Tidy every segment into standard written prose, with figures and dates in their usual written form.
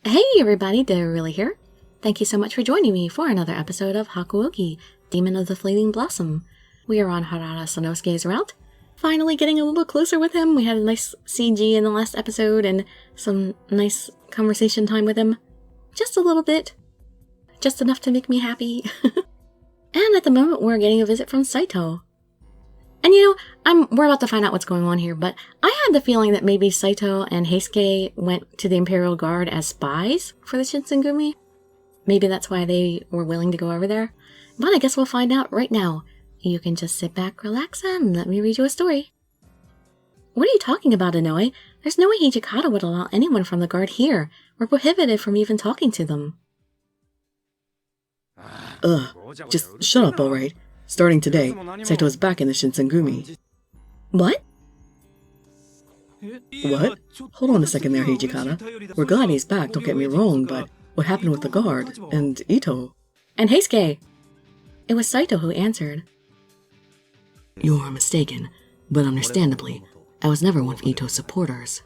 Hey everybody, Dirili here. Thank you so much for joining me for another episode of Hakuouki Demon of the Fleeting Blossom. We are on Harada Sanosuke's route. Finally getting a little closer with him. We had a nice CG in the last episode and some nice conversation time with him. Just a little bit. Just enough to make me happy. And at the moment we're getting a visit from Saito. And we're about to find out what's going on here, but I had the feeling that maybe Saito and Heisuke went to the Imperial Guard as spies for the Shinsengumi. Maybe that's why they were willing to go over there. But I guess we'll find out right now. You can just sit back, relax, and let me read you a story. What are you talking about, Inoue? There's no way Hijikata would allow anyone from the guard here. We're prohibited from even talking to them. Just shut up, alright? Starting today, Saito is back in the Shinsengumi. What? What? Hold on a second there, Hijikata. We're glad he's back, don't get me wrong, but what happened with the guard? And Ito? And Heisuke? It was Saito who answered. You are mistaken, but understandably, I was never one of Ito's supporters.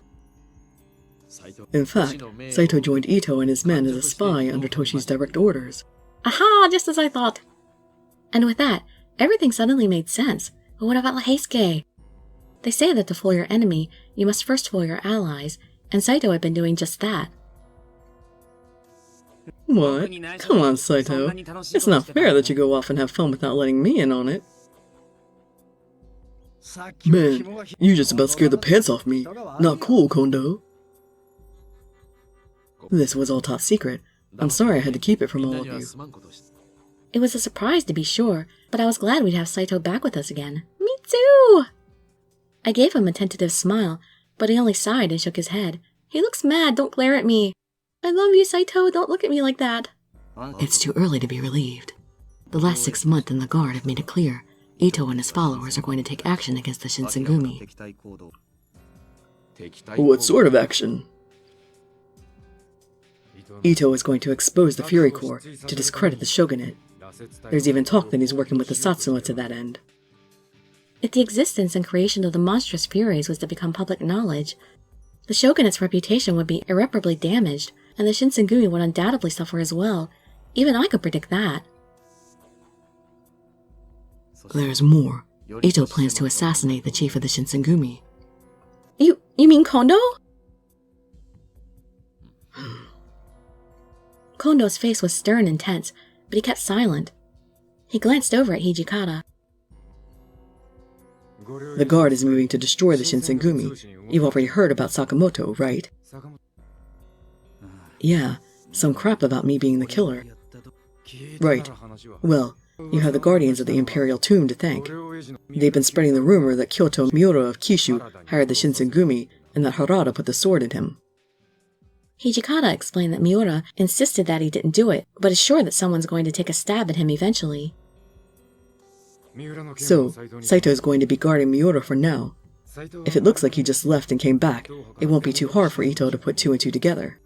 In fact, Saito joined Ito and his men as a spy under Toshi's direct orders. Aha! Just as I thought! And with that, everything suddenly made sense. But what about Heisuke? They say that to fool your enemy, you must first fool your allies, and Saito had been doing just that. What? Come on, Saito. It's not fair that you go off and have fun without letting me in on it. Man, you just about scared the pants off me. Not cool, Kondo. This was all top secret. I'm sorry I had to keep it from all of you. It was a surprise to be sure, but I was glad we'd have Saito back with us again. Me too! I gave him a tentative smile, but he only sighed and shook his head. He looks mad, don't glare at me. I love you, Saito, don't look at me like that. It's too early to be relieved. The last 6 months in the guard have made it clear Ito and his followers are going to take action against the Shinsengumi. What sort of action? Ito is going to expose the Fury Corps to discredit the shogunate. There's even talk that he's working with the Satsuma to that end. If the existence and creation of the monstrous Furies was to become public knowledge, the shogunate's reputation would be irreparably damaged, and the Shinsengumi would undoubtedly suffer as well. Even I could predict that. There's more. Ito plans to assassinate the chief of the Shinsengumi. You mean Kondo? Kondo's face was stern and tense, but he kept silent. He glanced over at Hijikata. The guard is moving to destroy the Shinsengumi. You've already heard about Sakamoto, right? Yeah, some crap about me being the killer. Right. Well, you have the guardians of the Imperial Tomb to thank. They've been spreading the rumor that Kyoto Miura of Kishu hired the Shinsengumi and that Harada put the sword in him. Hijikata explained that Miura insisted that he didn't do it, but is sure that someone's going to take a stab at him eventually. So, Saito is going to be guarding Miura for now. If it looks like he just left and came back, it won't be too hard for Ito to put 2 and 2 together.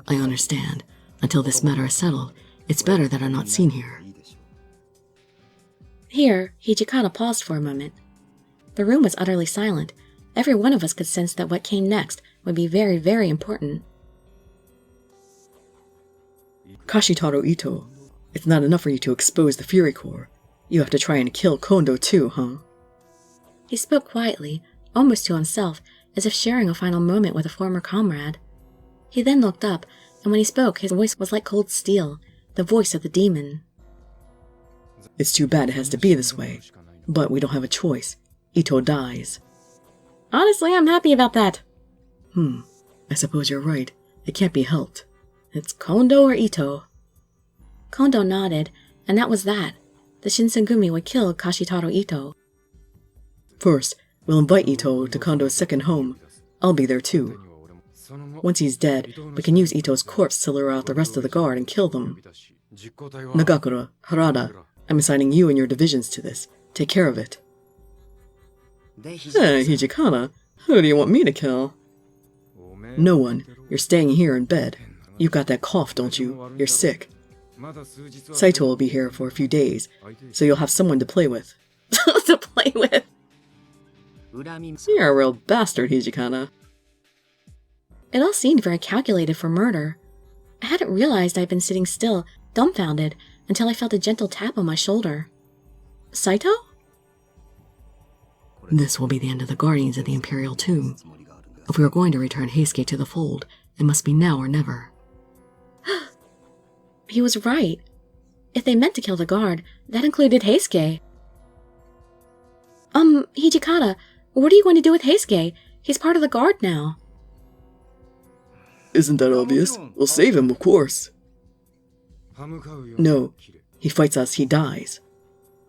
I understand. Until this matter is settled, it's better that I'm not seen here. Here, Hijikata paused for a moment. The room was utterly silent. Every one of us could sense that what came next would be very, very important. Kashitaro Ito, it's not enough for you to expose the Fury Corps. You have to try and kill Kondo too, huh? He spoke quietly, almost to himself, as if sharing a final moment with a former comrade. He then looked up, and when he spoke, his voice was like cold steel, the voice of the demon. It's too bad it has to be this way, but we don't have a choice. Ito dies. Honestly, I'm happy about that. I suppose you're right. It can't be helped. It's Kondo or Ito. Kondo nodded, and that was that. The Shinsengumi would kill Kashitaro Ito. First, we'll invite Ito to Kondo's second home. I'll be there too. Once he's dead, we can use Ito's corpse to lure out the rest of the guard and kill them. Nagakura, Harada, I'm assigning you and your divisions to this. Take care of it. Hey, Hijikata, who do you want me to kill? No one. You're staying here in bed. You've got that cough, don't you? You're sick. Saito will be here for a few days, so you'll have someone to play with. To play with? You're a real bastard, Hijikata. It all seemed very calculated for murder. I hadn't realized I'd been sitting still, dumbfounded, until I felt a gentle tap on my shoulder. Saito? This will be the end of the Guardians of the Imperial Tomb. If we are going to return Heisuke to the fold, it must be now or never. He was right. If they meant to kill the guard, that included Heisuke. Hijikata, what are you going to do with Heisuke? He's part of the guard now. Isn't that obvious? We'll save him, of course. No, he fights us, he dies.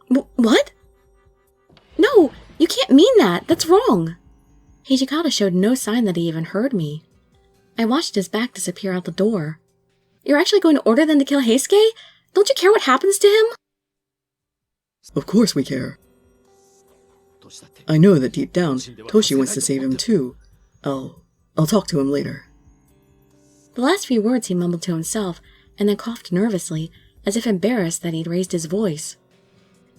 What? No, you can't mean that. That's wrong. Hijikata showed no sign that he even heard me. I watched his back disappear out the door. You're actually going to order them to kill Heisuke? Don't you care what happens to him? Of course we care. I know that deep down, Toshi wants to save him too. I'll talk to him later. The last few words he mumbled to himself, and then coughed nervously, as if embarrassed that he'd raised his voice.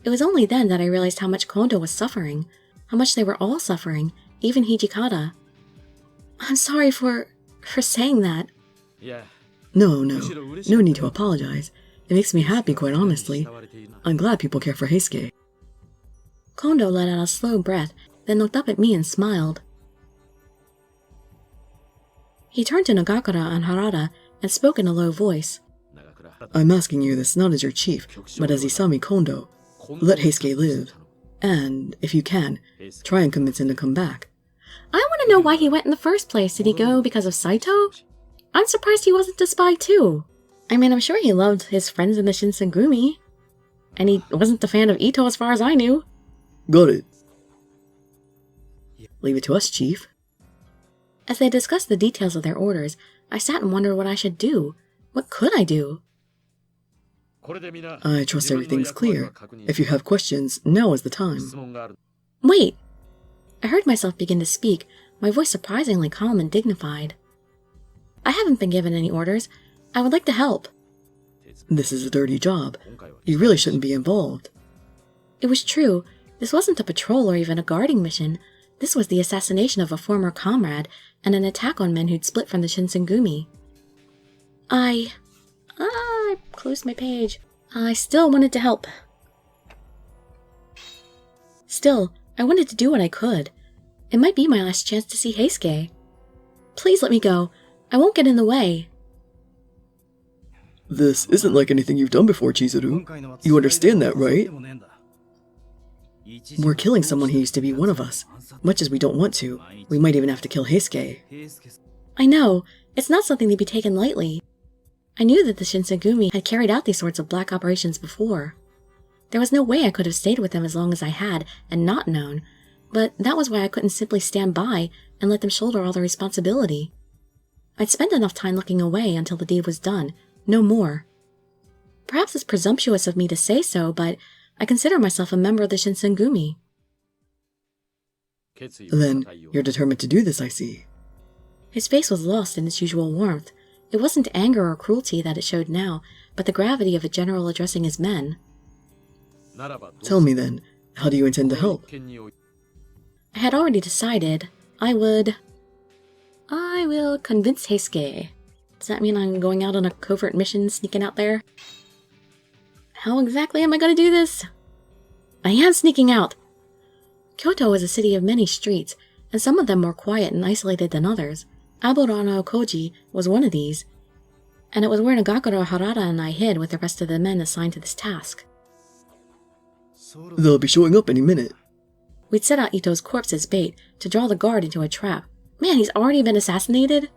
It was only then that I realized how much Kondo was suffering, how much they were all suffering, even Hijikata. I'm sorry for saying that. No need to apologize. It makes me happy, quite honestly. I'm glad people care for Heisuke. Kondo let out a slow breath, then looked up at me and smiled. He turned to Nagakura and Harada and spoke in a low voice. I'm asking you this not as your chief, but as Isami Kondo. Let Heisuke live. And, if you can, try and convince him to come back. I want to know why he went in the first place. Did he go because of Saito? I'm surprised he wasn't a spy too. I mean, I'm sure he loved his friends in the Shinsengumi. And he wasn't a fan of Ito as far as I knew. Got it. Leave it to us, Chief. As they discussed the details of their orders, I sat and wondered what I should do. What could I do? I trust everything's clear. If you have questions, now is the time. Wait! I heard myself begin to speak, my voice surprisingly calm and dignified. I haven't been given any orders. I would like to help. This is a dirty job. You really shouldn't be involved. It was true. This wasn't a patrol or even a guarding mission. This was the assassination of a former comrade and an attack on men who'd split from the Shinsengumi. I closed my page. I still wanted to help. Still, I wanted to do what I could. It might be my last chance to see Heisuke. Please let me go. I won't get in the way. This isn't like anything you've done before, Chizuru. You understand that, right? We're killing someone who used to be one of us. Much as we don't want to, we might even have to kill Heisuke. I know. It's not something to be taken lightly. I knew that the Shinsengumi had carried out these sorts of black operations before. There was no way I could have stayed with them as long as I had and not known, but that was why I couldn't simply stand by and let them shoulder all the responsibility. I'd spent enough time looking away until the deed was done, no more. Perhaps it's presumptuous of me to say so, but I consider myself a member of the Shinsengumi. Then, you're determined to do this, I see. His face was lost in its usual warmth. It wasn't anger or cruelty that it showed now, but the gravity of a general addressing his men. Tell me then, how do you intend to help? I had already decided I will convince Heisuke. Does that mean I'm going out on a covert mission, sneaking out there? How exactly am I going to do this? I am sneaking out. Kyoto is a city of many streets, and some of them more quiet and isolated than others. Aburano Koji was one of these, and it was where Nagakura, Harada, and I hid with the rest of the men assigned to this task. They'll be showing up any minute. We'd set out Ito's corpse as bait to draw the guard into a trap. Man, he's already been assassinated?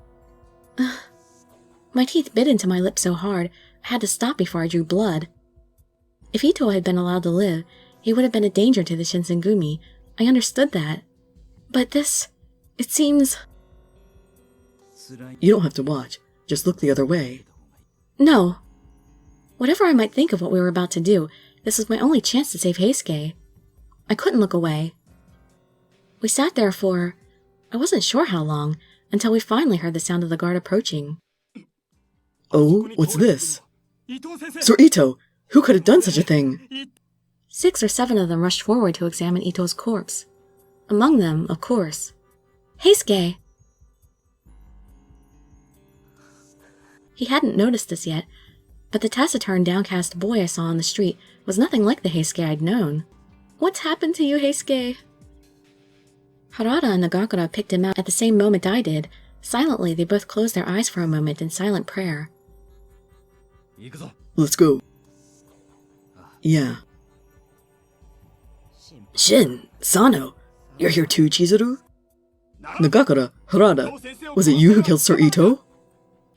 My teeth bit into my lips so hard, I had to stop before I drew blood. If Ito had been allowed to live, he would have been a danger to the Shinsengumi. I understood that. But this, it seems... You don't have to watch. Just look the other way. No. Whatever I might think of what we were about to do, this was my only chance to save Heisuke. I couldn't look away. We sat there for... I wasn't sure how long, until we finally heard the sound of the guard approaching. Oh, what's this? Sir Ito! Who could have done such a thing? 6 or 7 of them rushed forward to examine Ito's corpse. Among them, of course, Heisuke. He hadn't noticed this yet, but the taciturn, downcast boy I saw on the street was nothing like the Heisuke I'd known. What's happened to you, Heisuke? Harada and Nagakura picked him out at the same moment I did. Silently, they both closed their eyes for a moment in silent prayer. Let's go. Yeah. Shin, Sano, you're here too, Chizuru? Nagakura, Harada, was it you who killed Sir Ito?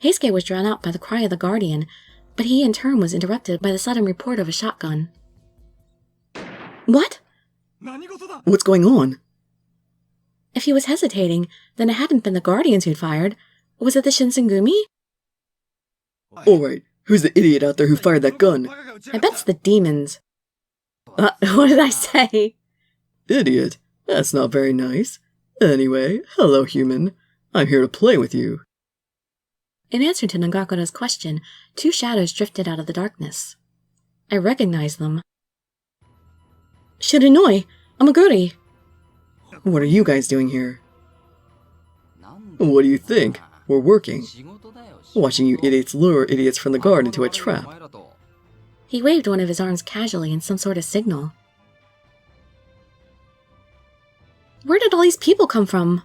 Heisuke was drawn out by the cry of the guardian, but he in turn was interrupted by the sudden report of a shotgun. What? What's going on? If he was hesitating, then it hadn't been the guardians who'd fired. Was it the Shinsengumi? Alright, who's the idiot out there who fired that gun? I bet it's the demons. What did I say? Idiot? That's not very nice. Anyway, hello human. I'm here to play with you. In answer to Nagakura's question, two shadows drifted out of the darkness. I recognized them. Shiranui! Amaguri! What are you guys doing here? What do you think? We're working. Watching you idiots lure idiots from the guard into a trap. He waved one of his arms casually in some sort of signal. Where did all these people come from?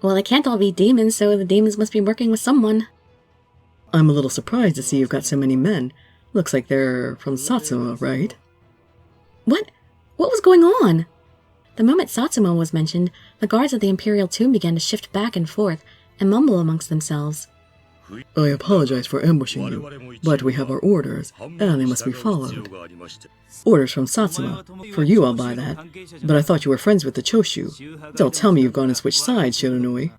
Well, they can't all be demons, so the demons must be working with someone. I'm a little surprised to see you've got so many men. Looks like they're from Satsuma, right? What? What was going on? The moment Satsuma was mentioned, the guards of the Imperial Tomb began to shift back and forth and mumble amongst themselves. I apologize for ambushing you, but we have our orders, and they must be followed. Orders from Satsuma. For you, I'll buy that. But I thought you were friends with the Choshu. Don't tell me you've gone and switched sides, Shiranui.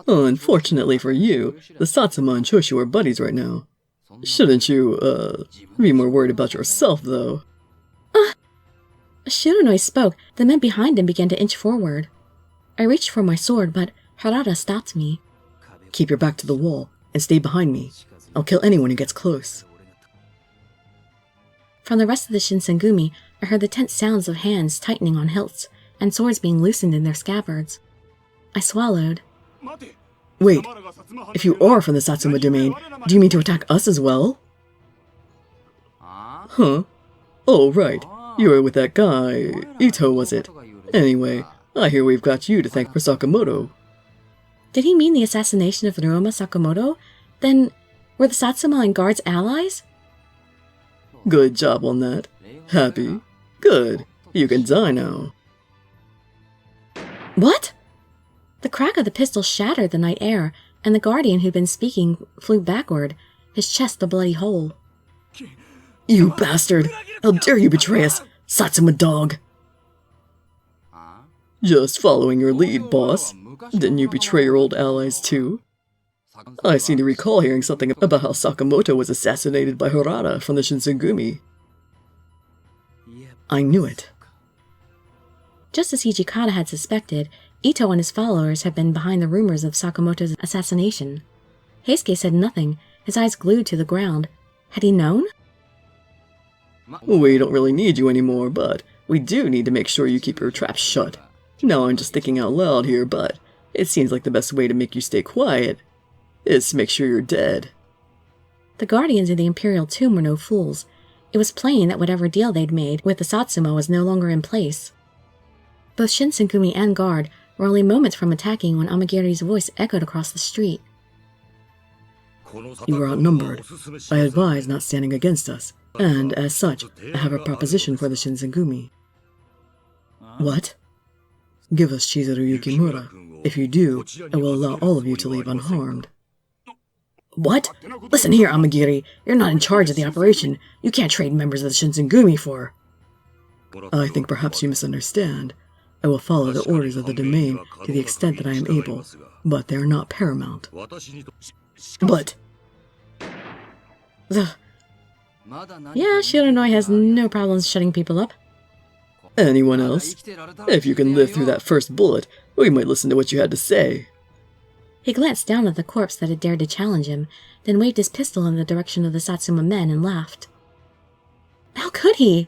Unfortunately for you, the Satsuma and Choshu are buddies right now. Shouldn't you, be more worried about yourself, though? Shiranui spoke. The men behind him began to inch forward. I reached for my sword, but Harada stopped me. Keep your back to the wall, and stay behind me. I'll kill anyone who gets close. From the rest of the Shinsengumi, I heard the tense sounds of hands tightening on hilts, and swords being loosened in their scabbards. I swallowed. Wait, if you are from the Satsuma domain, do you mean to attack us as well? Huh? Oh, right. You were with that guy. Ito, was it? Anyway, I hear we've got you to thank for Sakamoto. Did he mean the assassination of Ryoma Sakamoto? Then, were the Satsuma and guards allies? Good job on that. Happy? Good. You can die now. What? The crack of the pistol shattered the night air, and the guardian who'd been speaking flew backward, his chest a bloody hole. You bastard! How dare you betray us, Satsuma dog! Just following your lead, boss. Didn't you betray your old allies too? I seem to recall hearing something about how Sakamoto was assassinated by Harada from the Shinsengumi. I knew it. Just as Hijikata had suspected, Ito and his followers had been behind the rumors of Sakamoto's assassination. Heisuke said nothing, his eyes glued to the ground. Had he known? We don't really need you anymore, but we do need to make sure you keep your trap shut. No, I'm just thinking out loud here, but it seems like the best way to make you stay quiet is to make sure you're dead. The guardians of the Imperial Tomb were no fools. It was plain that whatever deal they'd made with the Satsuma was no longer in place. Both Shinsengumi and guard were only moments from attacking when Amagiri's voice echoed across the street. You were outnumbered. I advise not standing against us, and as such, I have a proposition for the Shinsengumi. What? Give us Chizuru Yukimura. If you do, I will allow all of you to leave unharmed. What? Listen here, Amagiri. You're not in charge of the operation. You can't trade members of the Shinsengumi for... I think perhaps you misunderstand. I will follow the orders of the domain to the extent that I am able, but they are not paramount. But... Yeah, Shiranui has no problems shutting people up. Anyone else? If you can live through that first bullet, we might listen to what you had to say. He glanced down at the corpse that had dared to challenge him, then waved his pistol in the direction of the Satsuma men and laughed. How could he?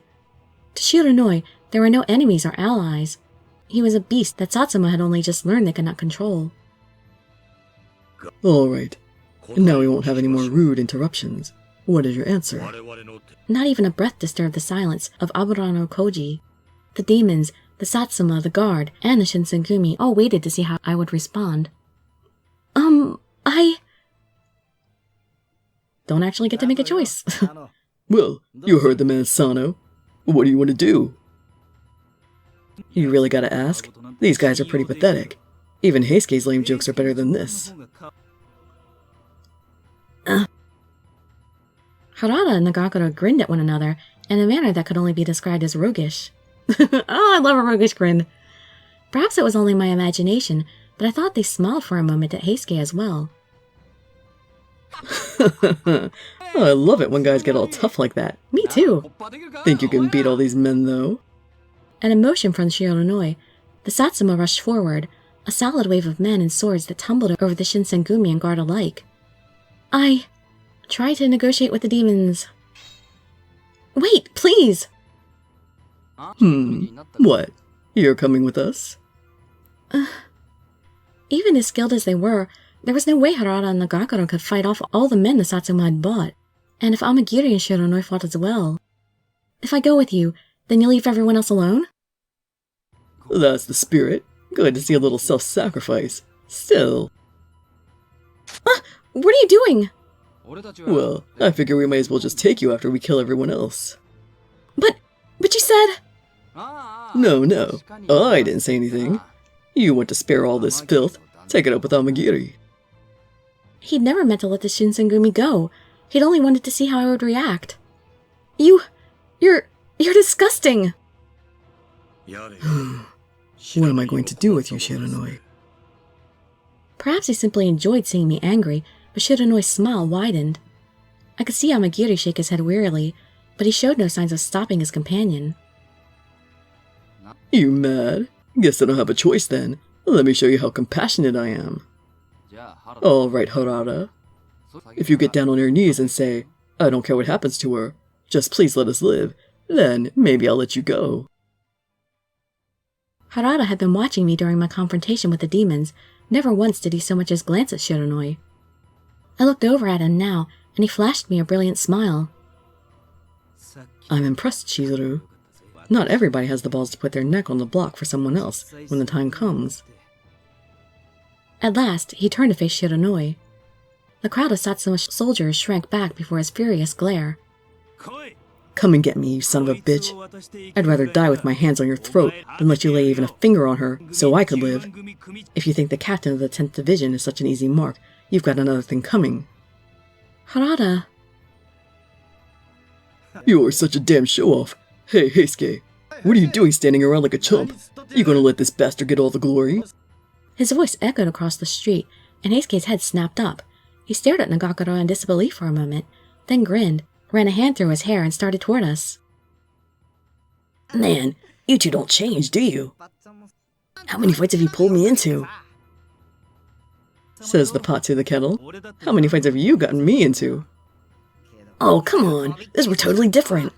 To Shiranui, there were no enemies or allies. He was a beast that Satsuma had only just learned they could not control. All right. Now we won't have any more rude interruptions. What is your answer? Not even a breath disturbed the silence of Aburano Koji. The demons, the Satsuma, the guard, and the Shinsengumi all waited to see how I would respond. Don't actually get to make a choice. Well, you heard the man Sano. What do you want to do? You really gotta ask? These guys are pretty pathetic. Even Heisuke's lame jokes are better than this. Harada and Nagakuro grinned at one another in a manner that could only be described as roguish. Oh, I love a roguish grin. Perhaps it was only my imagination, but I thought they smiled for a moment at Heisuke as well. I love it when guys get all tough like that. Me too. Think you can beat all these men, though? At a motion from Shiranui, the Satsuma rushed forward, a solid wave of men and swords that tumbled over the Shinsengumi and guard alike. I tried to negotiate with the demons. Wait, please! What? You're coming with us? Even as skilled as they were, there was no way Harada and Nagakuro could fight off all the men the Satsuma had bought. And if Amagiri and Shiranui fought as well... If I go with you, then you leave everyone else alone? That's the spirit. Good to see a little self-sacrifice. Still... What are you doing? Well, I figure we might as well just take you after we kill everyone else. But you said... No. I didn't say anything. You want to spare all this filth. Take it up with Amagiri. He'd never meant to let the Shinsengumi go. He'd only wanted to see how I would react. You're disgusting! What am I going to do with you, Shiranui? Perhaps he simply enjoyed seeing me angry, but Shiranui's smile widened. I could see Amagiri shake his head wearily, but he showed no signs of stopping his companion. You mad? Guess I don't have a choice then. Let me show you how compassionate I am. All right, Harada. If you get down on your knees and say, I don't care what happens to her, just please let us live, then maybe I'll let you go. Harada had been watching me during my confrontation with the demons. Never once did he so much as glance at Shiranui. I looked over at him now, and he flashed me a brilliant smile. I'm impressed, Chizuru. Not everybody has the balls to put their neck on the block for someone else when the time comes. At last, he turned to face Shiranui. The crowd of Satsuma soldiers shrank back before his furious glare. Come and get me, you son of a bitch. I'd rather die with my hands on your throat than let you lay even a finger on her so I could live. If you think the captain of the 10th Division is such an easy mark, you've got another thing coming. Harada. You're such a damn show-off. Hey, Heisuke, what are you doing standing around like a chump? You gonna let this bastard get all the glory? His voice echoed across the street, and Heisuke's head snapped up. He stared at Nagakuro in disbelief for a moment, then grinned, ran a hand through his hair, and started toward us. Man, you two don't change, do you? How many fights have you pulled me into? Says the pot to the kettle. How many fights have you gotten me into? Oh, come on, this were totally different.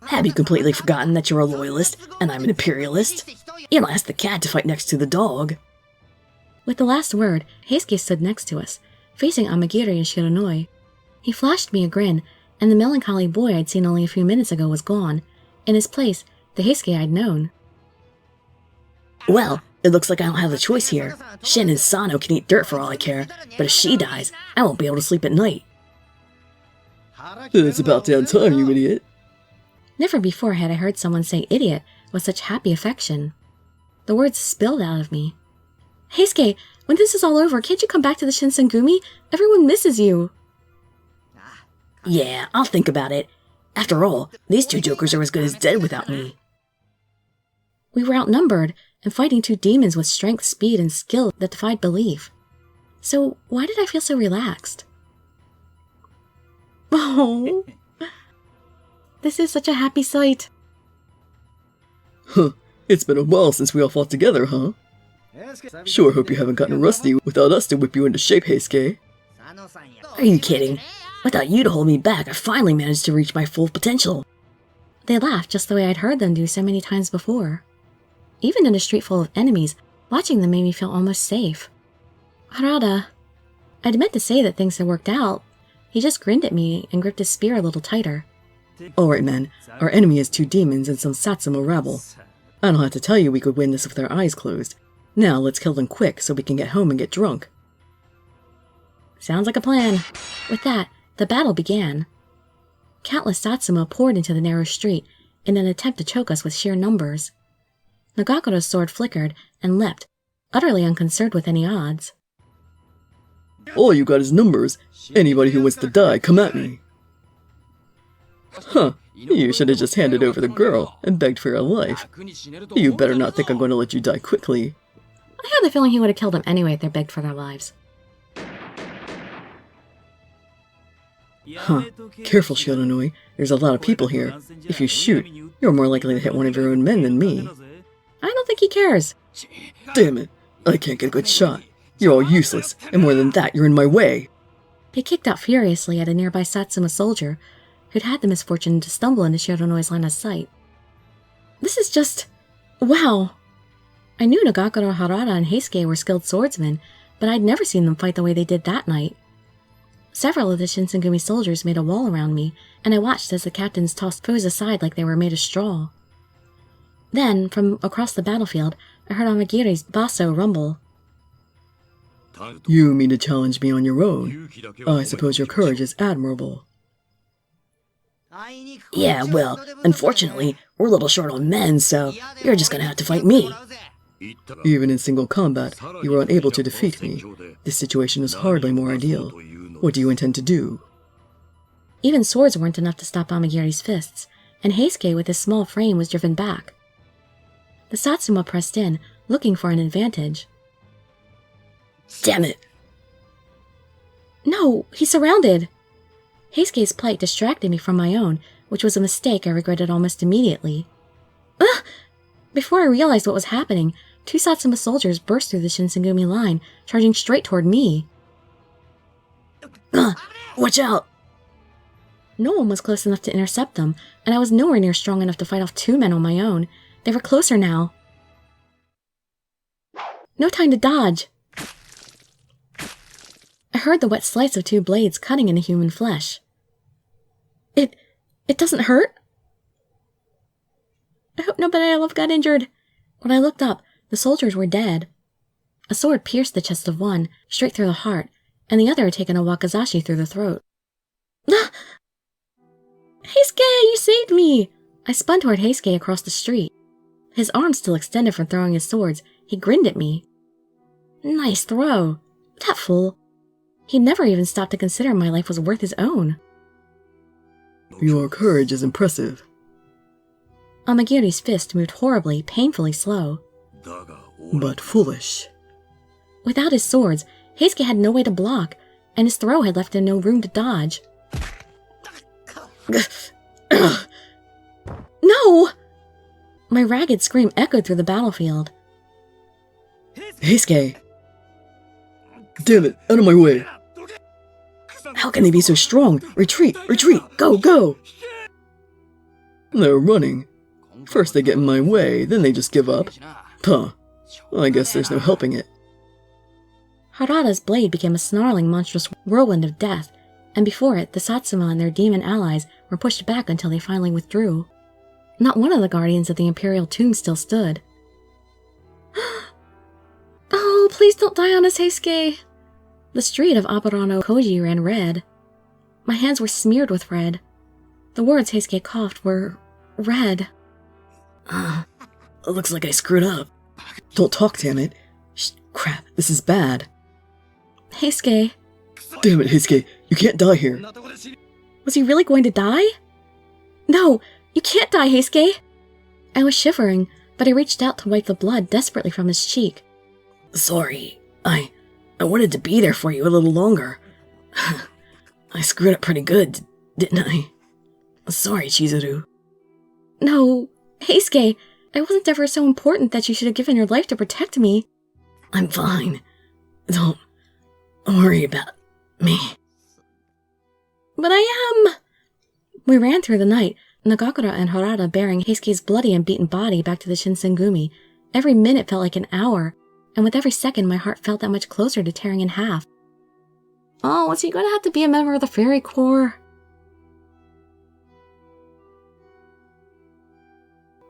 Have you completely forgotten that you're a loyalist, and I'm an imperialist? You'll ask the cat to fight next to the dog. With the last word, Heisuke stood next to us, facing Amagiri and Shiranui. He flashed me a grin, and the melancholy boy I'd seen only a few minutes ago was gone. In his place, the Heisuke I'd known. Well, it looks like I don't have a choice here. Shin and Sano can eat dirt for all I care, but if she dies, I won't be able to sleep at night. It's about damn time, you idiot. Never before had I heard someone say idiot with such happy affection. The words spilled out of me. Heisuke, when this is all over, can't you come back to the Shinsengumi? Everyone misses you. Yeah, I'll think about it. After all, these two jokers are as good as dead without me. We were outnumbered, and fighting two demons with strength, speed, and skill that defied belief. So why did I feel so relaxed? Oh, this is such a happy sight. Huh, it's been a while since we all fought together, huh? Sure hope you haven't gotten rusty without us to whip you into shape, Heisuke. Are you kidding? Without you to hold me back, I finally managed to reach my full potential. They laughed just the way I'd heard them do so many times before. Even in a street full of enemies, watching them made me feel almost safe. Harada, I'd meant to say that things had worked out. He just grinned at me and gripped his spear a little tighter. Alright, men. Our enemy is 2 demons and some Satsuma rabble. I don't have to tell you we could win this with our eyes closed. Now let's kill them quick so we can get home and get drunk. Sounds like a plan. With that, the battle began. Countless Satsuma poured into the narrow street in an attempt to choke us with sheer numbers. Nagakuro's sword flickered and leapt, utterly unconcerned with any odds. All you got is numbers. Anybody who wants to die, come at me. Huh, you should have just handed over the girl and begged for your life. You better not think I'm going to let you die quickly. I had the feeling he would have killed them anyway if they begged for their lives. Huh, careful, Shiranui. There's a lot of people here. If you shoot, you're more likely to hit one of your own men than me. I don't think he cares. Damn it, I can't get a good shot. You're all useless, and more than that, you're in my way. He kicked out furiously at a nearby Satsuma soldier, who'd had the misfortune to stumble into Shiranui's line of sight. This is just... wow. I knew Nagakuro, Harada, and Heisuke were skilled swordsmen, but I'd never seen them fight the way they did that night. Several of the Shinsengumi soldiers made a wall around me, and I watched as the captains tossed foes aside like they were made of straw. Then, from across the battlefield, I heard Amagiri's basso rumble. You mean to challenge me on your own? I suppose your courage is admirable. Yeah, well, unfortunately, we're a little short on men, so you're just gonna have to fight me. Even in single combat, you were unable to defeat me. This situation is hardly more ideal. What do you intend to do? Even swords weren't enough to stop Amagiri's fists, and Heisuke with his small frame was driven back. The Satsuma pressed in, looking for an advantage. Damn it! No, he's surrounded! Heisuke's plight distracted me from my own, which was a mistake I regretted almost immediately. Ugh! Before I realized what was happening, 2 Satsuma soldiers burst through the Shinsengumi line, charging straight toward me. Watch out! No one was close enough to intercept them, and I was nowhere near strong enough to fight off 2 men on my own. They were closer now. No time to dodge! I heard the wet slice of 2 blades cutting into human flesh. It doesn't hurt? I hope nobody I love got injured. When I looked up, the soldiers were dead. A sword pierced the chest of one, straight through the heart, and the other had taken a wakizashi through the throat. Ah! Heisuke, you saved me! I spun toward Heisuke across the street. His arms still extended from throwing his swords. He grinned at me. Nice throw. That fool. He'd never even stopped to consider my life was worth his own. Your courage is impressive. Amagiri's fist moved horribly, painfully slow. But foolish. Without his swords, Heisuke had no way to block, and his throw had left him no room to dodge. No! My ragged scream echoed through the battlefield. Heisuke! Damn it, out of my way! How can they be so strong? Retreat! Retreat! Go! Go! They're running. First they get in my way, then they just give up. Puh. I guess there's no helping it. Harada's blade became a snarling, monstrous whirlwind of death, and before it, the Satsuma and their demon allies were pushed back until they finally withdrew. Not one of the guardians of the Imperial Tomb still stood. Oh, please don't die on us, Heisuke! The street of Aburano Koji ran red. My hands were smeared with red. The words Heisuke coughed were red. Looks like I screwed up. Don't talk, damn it. Shh, crap, this is bad. Heisuke. Damn it, Heisuke, you can't die here. Was he really going to die? No, you can't die, Heisuke! I was shivering, but I reached out to wipe the blood desperately from his cheek. Sorry, I wanted to be there for you a little longer. I screwed up pretty good, didn't I? Sorry, Chizuru. No, Heisuke, I wasn't ever so important that you should have given your life to protect me. I'm fine. Don't worry about me. But I am! We ran through the night, Nagakura and Harada bearing Heisuke's bloody and beaten body back to the Shinsengumi. Every minute felt like an hour, and with every second my heart felt that much closer to tearing in half. Oh, was he going to have to be a member of the Fairy Corps?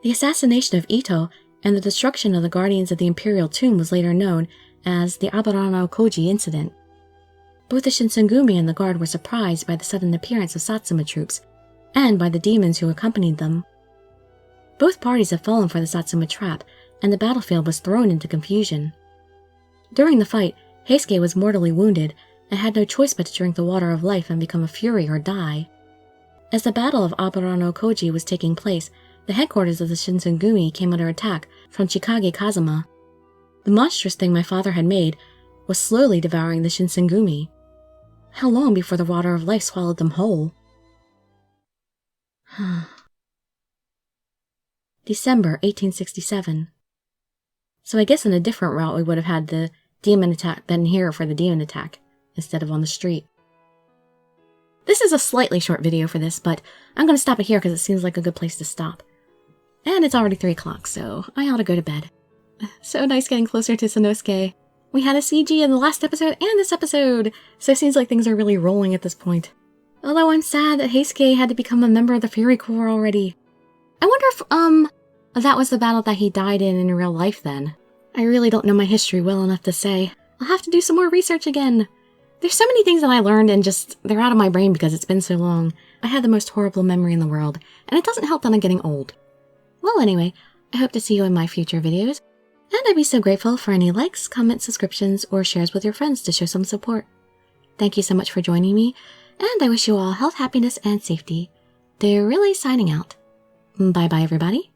The assassination of Ito and the destruction of the Guardians of the Imperial Tomb was later known as the Aburano Koji incident. Both the Shinsengumi and the guard were surprised by the sudden appearance of Satsuma troops, and by the demons who accompanied them. Both parties had fallen for the Satsuma trap, and the battlefield was thrown into confusion. During the fight, Heisuke was mortally wounded, and had no choice but to drink the water of life and become a fury or die. As the Battle of Aburano Koji was taking place, the headquarters of the Shinsengumi came under attack from Chikage Kazuma. The monstrous thing my father had made was slowly devouring the Shinsengumi. How long before the water of life swallowed them whole? December 1867. So I guess in a different route we would have had the demon attack been here for the demon attack, instead of on the street. This is a slightly short video for this, but I'm going to stop it here because it seems like a good place to stop. And it's already 3 o'clock, so I ought to go to bed. So nice getting closer to Sanosuke. We had a CG in the last episode and this episode, so it seems like things are really rolling at this point. Although I'm sad that Heisuke had to become a member of the Fury Corps already. I wonder if, that was the battle that he died in real life then. I really don't know my history well enough to say. I'll have to do some more research again. There's so many things that I learned and just, they're out of my brain because it's been so long. I had the most horrible memory in the world, and it doesn't help that I'm getting old. Well anyway, I hope to see you in my future videos, and I'd be so grateful for any likes, comments, subscriptions, or shares with your friends to show some support. Thank you so much for joining me, and I wish you all health, happiness, and safety. Dirili signing out. Bye bye everybody.